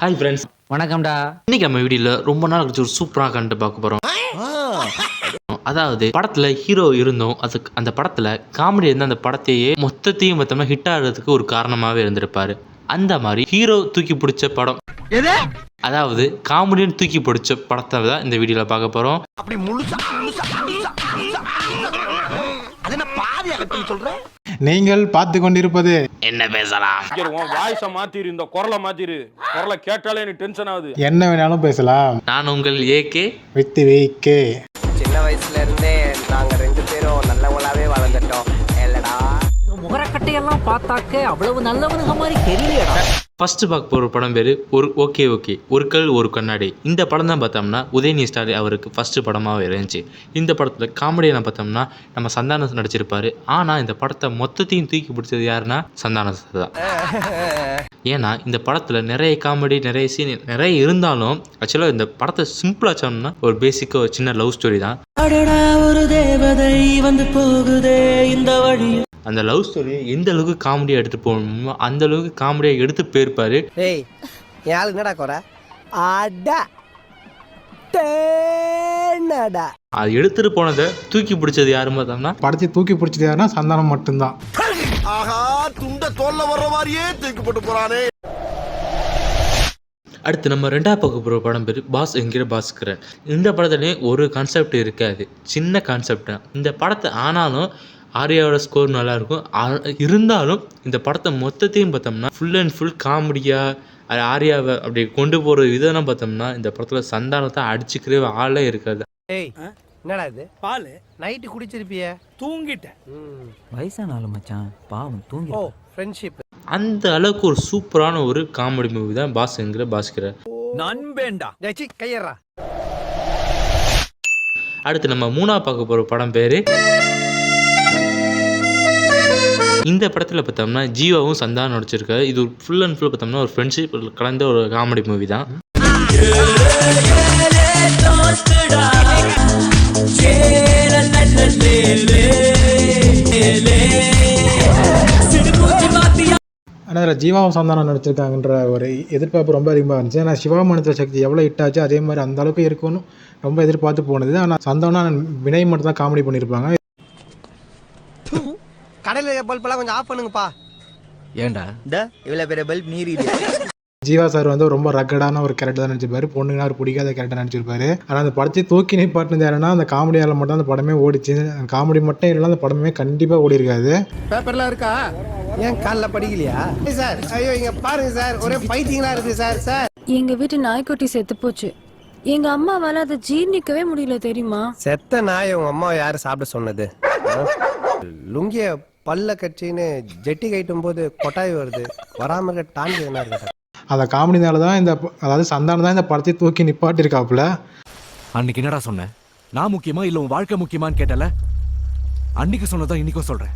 Hi friends, வணக்கம்டா. இன்னைக்கு நம்ம வீடியோவில் ரொம்ப நாள் கழிச்சு ஒரு சூப்பராக கண்டு பார்க்க போகிறோம். அதாவது படத்தில் ஹீரோ இருந்தும் அதுக்கு அந்த படத்தில் காமெடி இருந்து அந்த படத்தையே மொத்தத்தையும் பார்த்தோம்னா ஹிட் ஆகிறதுக்கு ஒரு காரணமாகவே இருந்திருப்பாரு. அந்த மாதிரி ஹீரோ தூக்கி பிடிச்ச படம், அதாவது காமெடியன் தூக்கி பிடிச்ச படத்தை தான் இந்த வீடியோவில் பார்க்க போகிறோம். நீங்கள் பார்த்து கொண்டிருப்பது என்ன பேசலாம். குரலை கேட்டாலே எனக்கு டென்ஷன் ஆகுது. என்ன வேணாலும் பேசலாம். நான் உங்கள் ஏகே வித் விகே. சின்ன வயசுல இருந்தே நாங்க 2 பேரும் நல்லவங்களாவே வளர்ந்துட்டோம். இல்லடா முகரக்கட்டையெல்லாம் பார்த்தாக்க அவ்வளவு நல்லவனுங்க மாதிரி தெரியலடா. ஃபர்ஸ்ட் பார்க்க போகிற படம் பேர் ஓகே ஒரு கல் ஒரு கண்ணாடி. இந்த படம் தான் பார்த்தோம்னா உதயநிதி ஸ்டார் அவருக்கு ஃபர்ஸ்ட் படமாகவே இருந்துச்சு. இந்த படத்தில் காமெடியான பார்த்தோம்னா நம்ம சந்தானம் நடிச்சிருப்பாரு. ஆனால் இந்த படத்தை மொத்தத்தையும் தூக்கி பிடிச்சது யாருன்னா சந்தானம் சார் தான். ஏன்னா இந்த படத்தில் நிறைய காமெடி, நிறைய சீன் நிறைய இருந்தாலும் ஆக்சுவலாக இந்த படத்தை சிம்பிளாக சொன்னோம்னா ஒரு பேசிக்காக ஒரு சின்ன லவ் ஸ்டோரி தான். ஒரு தேவதை வந்து போகுதே இந்த வழி. அந்த லவ் ஸ்டோரி எந்த அளவுக்கு காமெடியாக எடுத்து போகணுமோ அந்த அளவுக்கு காமெடியாக எடுத்து போயிருப்பாரு. ஏய் யாரு என்னடா குறை? அடா டேனடா. அது எடுத்துட்டு போனதை தூக்கி பிடிச்சது யாரும் பார்த்தோம்னா படத்தை தூக்கி பிடிச்சது யாருன்னா சந்தானம் மட்டும்தான். ஆஹா, துண்ட தோல்ல வர்ற மாதிரியே தூக்கி போட்டு போறானே. அடுத்து நம்ம ரெண்டாவது பார்க்க போகிற படம் பேர் பாஸ் என்கிற பாஸ்கரன். இந்த படத்துலேயும் ஒரு கான்செப்ட் இருக்காது, சின்ன கான்செப்ட் தான் இந்த படத்தை. ஆனாலும் ஆர்யாவோட ஸ்கோர் நல்லாயிருக்கும். இருந்தாலும் இந்த படத்தை மொத்தத்தையும் பார்த்தோம்னா ஃபுல் அண்ட் ஃபுல் காமெடியாக ஆர்யாவை அப்படி கொண்டு போகிற விதம்லாம் பார்த்தோம்னா இந்த படத்தில் சந்தானத்தை அடிச்சுக்கிறே ஆளே இருக்காது. ஏய் என்னடா இது? பால் நைட்டு குடிச்சிருப்பிய? தூங்கிட்டேன். வயசான ஆளு மச்சான், பாவம் தூங்கி. ஓ ஃப்ரெண்ட்ஷிப். அந்த அளவுக்கு ஒரு சூப்பரான ஒரு காமெடி மூவி தான் பாஸ் என்கிற பாஸ்கரன். நண்பேண்டா டேச்சி கையறா. அடுத்து நம்ம மூணாவது பார்க்க போகிற படம் பேர், இந்த படத்தில் பார்த்தோம்னா ஜீவாவும் சந்தானம் நடிச்சிருக்காரு. இது ஒரு ஃபுல் அண்ட் ஃபுல் பார்த்தோம்னா ஒரு ஃப்ரெண்ட்ஷிப் கலந்த ஒரு காமெடி மூவி தான். ஆனால் அதில் ஜீவாவும் சந்தானம் நடிச்சிருக்காங்கன்ற ஒரு எதிர்பார்ப்பு ரொம்ப அதிகமாக இருந்துச்சு. ஆனால் சிவாமணித்திர சக்தி எவ்வளோ ஹிட் ஆச்சு அதே மாதிரி அந்த அளவுக்கு இருக்கும்னு ரொம்ப எதிர்பார்த்து போனது. ஆனால் சந்தானம் வினய் மட்டும் தான் காமெடி பண்ணியிருப்பாங்க. கடையில பல்பெல்லாம் கொஞ்சம் ஆஃப் பண்ணுங்கப்பா. ஏண்டா இவ்வளவு பெரிய பல்ப் நீர் இது. ஜீவா சார் வந்து ரொம்ப ரக்கடான ஒரு கேரக்டர் தான் நடிச்சிருப்பாரு. பொண்ணுங்க யாரும் பிடிக்காத கேரக்டர் நடிச்சிருப்பாரு. ஆனால் அந்த படத்தை தூக்கி நிப்பாட்டினது யாருன்னா அந்த காமெடியால் மட்டும் அந்த படமே ஓடிச்சு. காமெடி மட்டும் இல்லைன்னா அந்த படமே கண்டிப்பாக ஓடி இருக்காது. பேப்பர்லாம் இருக்கா? ஏன் காலைல படிக்கலையா சார்? ஐயோ இங்க பாருங்க சார், ஒரே பைத்தியங்களா இருக்கு சார். சார் எங்க வீட்டு நாய்க்குட்டி செத்து போச்சு. எங்க அம்மாவால அதை ஜீர்ணிக்கவே முடியல தெரியுமா? செத்த நாய் உங்க அம்மா யாரு சாப்பிட சொன்னது? லுங்கிய பல்ல கட்சின்னு ஜெட்டி கைட்டும் போது கொட்டாய் வருது, வராம இருக்க டான்ஸ் என்ன இருக்கு? அந்த காமெடினால தான் அதாவது சந்தானம் தான் இந்த படத்தை தூக்கி நிப்பாட்டிருக்காப்புல. அன்னைக்கு என்னடா சொன்னேன்? நான் முக்கியமா இல்ல உன் வாழ்க்கை முக்கியமான்னு கேட்டல. அன்னைக்கு சொன்னதான் இன்னைக்கும் சொல்றேன்,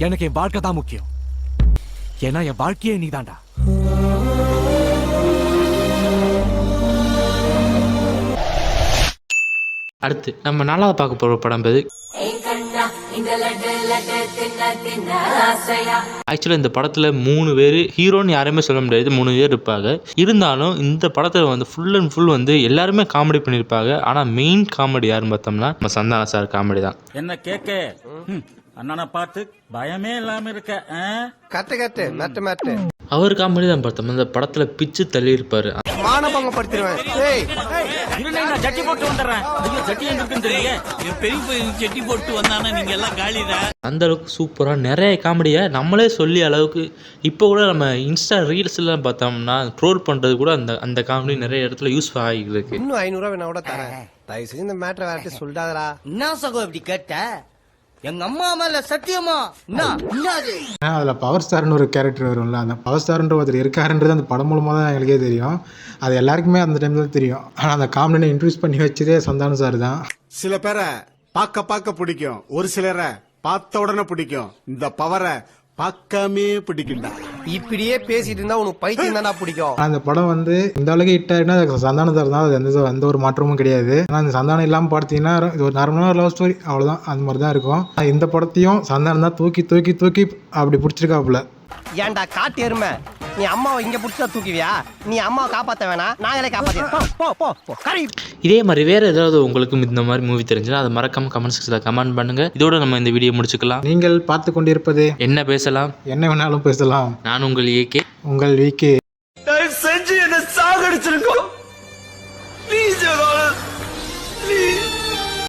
எனக்கு என் வாழ்க்கை தான் முக்கியம். ஏன்னா என் வாழ்க்கையே நீ தான்டா. அடுத்து நம்ம நாலாவது பார்க்க போகிற படம் பேர், ஆக்சுவலாக இந்த படத்தில் 3 பேர் ஹீரோன்னு யாருமே சொல்ல முடியாது, 3 பேர் இருப்பாங்க. இருந்தாலும் இந்த படத்தில் வந்து ஃபுல் அண்ட் ஃபுல் வந்து எல்லாருமே காமெடி பண்ணியிருப்பாங்க. ஆனால் மெயின் காமெடி யாருன்னு பார்த்தோம்னா நம்ம சந்தான சார் காமெடி தான். என்ன கேட்க அண்ணனை பார்த்து பயமே இல்லாம இருக்க? கட்டு மேட்டு அவர் காமெடி தான் பார்த்தோம்னா இந்த படத்தில் பிச்சு தள்ளி இருப்பாரு. மானபங்கப்படுத்திடுவேன். ஏய் நான் ஜட்டி போட்டு வந்துடுறேன். ஜட்டி எங்க இருக்குன்னு தெரியல. பெரிய ஜட்டி போட்டு வந்தானா நீங்க எல்லாம் காலிதான். அந்த அளவுக்கு சூப்பராக நிறைய காமெடியை நம்மளே சொல்லி அளவுக்கு இப்போ கூட நம்ம இன்ஸ்டா ரீல்ஸ்லாம் பார்த்தோம்னா ட்ரோல் பண்ணுறது கூட அந்த காமெடி நிறைய இடத்துல யூஸ் ஆகிருக்கு. இன்னும் 500 ரூபா வேணா கூட தரேன். தயவு செஞ்சு இந்த மேட்டரை வேற சொல்லிட்டாதரா. என்ன சகோ இப்படி கேட்ட? எங்க அம்மா மேல சத்தியமா அதில் பவர் ஸ்டார்னு ஒரு கேரக்டர் வரும்ல, அந்த பவர் ஸ்டார்ன்ற ஒருத்தர் இருக்காருன்றது அந்த படம் மூலமாக தான் எங்களுக்கே தெரியும். அது எல்லாருக்குமே அந்த டைம்ல தான் தெரியும். ஆனால் அந்த காமெடியை இன்ட்ரடியூஸ் பண்ணி வச்சதே சந்தானம் சார் தான். சில பேரை பார்க்க பிடிக்கும், ஒரு சிலரை பார்த்த உடனே பிடிக்கும். இந்த பவரை பார்க்காமே பிடிக்கும்டா. இப்படியே பேசிட்டு இருந்தா உனக்கு பைத்தியம் தானா பிடிக்கும். அந்த படம் வந்து இந்த அளவுக்கு ஹிட் ஆகிட்டுனா சந்தானம் சார் தான். அது எந்த ஒரு மாற்றமும் கிடையாது. ஆனால் அந்த சந்தானம் இல்லாமல் பார்த்தீங்கன்னா இது ஒரு நார்மலான லவ் ஸ்டோரி, அவ்வளோதான். அந்த மாதிரி தான் இருக்கும். இந்த படத்தையும் சந்தானம் தான் தூக்கி அப்படி பிடிச்சிருக்காப்புல. ஏன்டா காட்டு எருமை, நீ அம்மாவை இங்க புடிச்சா தூக்குவியா? நீ அம்மாவை காப்பாத்த வேணாம், நாங்களே காப்பாத்தி போ போ போ கறி. இதே மாதிரி வேறு ஏதாவது உங்களுக்கு இந்த மாதிரி மூவி தெரிஞ்சுன்னா அதை மறக்காம கமெண்ட் செக்ஷனில் கமெண்ட் பண்ணுங்கள். இதோட நம்ம இந்த வீடியோ முடிச்சுக்கலாம். நீங்கள் பார்த்து கொண்டிருப்பது என்ன பேசலாம், என்ன வேணாலும் பேசலாம். நான் உங்கள் ஏகே. உங்கள் வீக்கே. செஞ்சு என்ன சாகடிச்சிருக்கோம்.